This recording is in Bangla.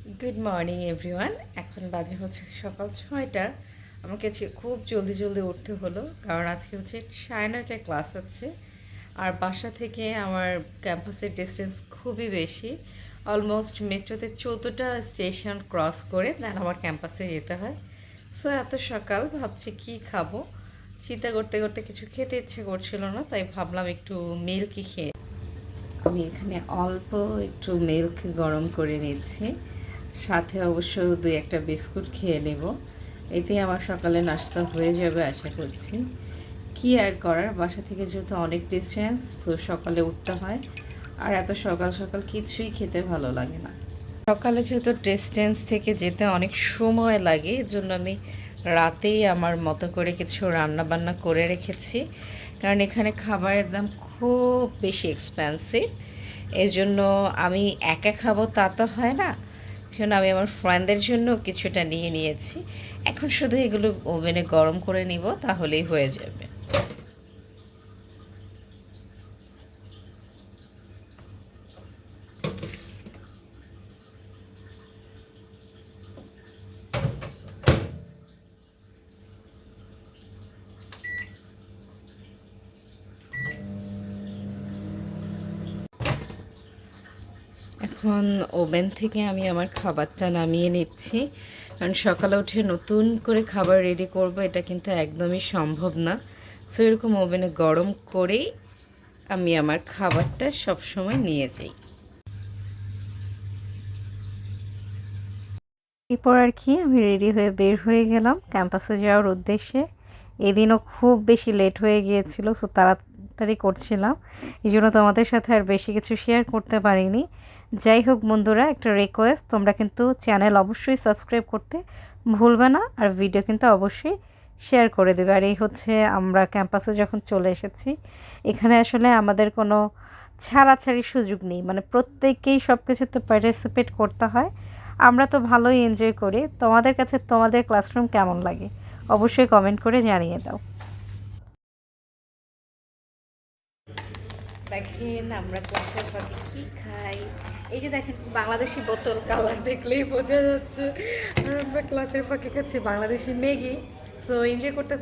Good morning everyone. এখন বাজে হচ্ছে সকাল 6টা। আমাকে খুব জলদি জলদি উঠতে হলো, কারণ আজকে হচ্ছে 9:30টায় ক্লাস আছে। আর বাসা থেকে আমার ক্যাম্পাসের ডিস্টেন্স খুবই বেশি। অলমোস্ট মেট্রোতে 14টা স্টেশন ক্রস করে দেন আমার ক্যাম্পাসে যেতে হয়। সো এত সকাল ভাবছি কি খাবো, চিন্তা করতে করতে কিছু খেতে ইচ্ছে করছিল না, তাই ভাবলাম একটু মিল্কই খেয়ে। আমি এখানে অল্প একটু মিল্ক গরম করে নিচ্ছি, সাথে অবশ্য দুই একটা বিস্কুট খেয়ে নেব। এতেই আমার সকালে নাস্তা হয়ে যাবে আশা করছি। কি আর করার, বাসা থেকে যেহেতু অনেক ডিস্টেন্স, তো সকালে উঠতে হয়। আর এত সকাল সকাল কিছুই খেতে ভালো লাগে না। সকালে যেহেতু ডিস্টেন্স থেকে যেতে অনেক সময় লাগে, এজন্য আমি রাতেই আমার মতো করে কিছু রান্না বান্না করে রেখেছি, কারণ এখানে খাবারের দাম খুব বেশি এক্সপেন্সিভ। এই জন্য আমি একা খাবো তা তো হয় না, সেজন্য আমি আমার ফ্রেন্ডদের জন্য কিছুটা নিয়ে নিয়েছি। এখন শুধু এগুলো ওভেনে গরম করে নিব, তাহলেই হয়ে যাবে। এখন ওভেন থেকে আমি আমার খাবারটা নামিয়ে নিচ্ছি, কারণ সকালে উঠে নতুন করে খাবার রেডি করব এটা কিন্তু একদমই সম্ভব না। সো এরকম ওভেনে গরম করেই আমি আমার খাবারটা সবসময় নিয়ে যাই। এরপর আর কি আমি রেডি হয়ে বের হয়ে গেলাম ক্যাম্পাসে যাওয়ার উদ্দেশ্যে। এদিনও খুব বেশি লেট হয়ে গিয়েছিল, সো তাড়াতাড়ি করছিলাম, এই জন্য তোমাদের সাথে আর বেশি কিছু শেয়ার করতে পারিনি। যাই হোক বন্ধুরা, একটা রিকোয়েস্ট, তোমরা কিন্তু চ্যানেল অবশ্যই সাবস্ক্রাইব করতে ভুলবে না, আর ভিডিও কিন্তু অবশ্যই শেয়ার করে দেবে। আর এই হচ্ছে আমরা ক্যাম্পাসে যখন চলে এসেছি, এখানে আসলে আমাদের কোনো ছাড়াছাড়ির সুযোগ নেই, মানে প্রত্যেককেই সব কিছুতে পার্টিসিপেট করতে হয়। আমরা তো ভালোই এনজয় করি। তোমাদের কাছে তোমাদের ক্লাসরুম কেমন লাগে অবশ্যই কমেন্ট করে জানিয়ে দাও। দেখেন আমরা ক্লাসের ফাঁকে কি খাই। এই যে দেখেন বাংলাদেশি বোতল, কালার দেখলেই বোঝা যাচ্ছে। আর আমরা ক্লাসের ফাঁকে খাচ্ছি বাংলাদেশি ম্যাগি। সো এনজয় করতে থাকি।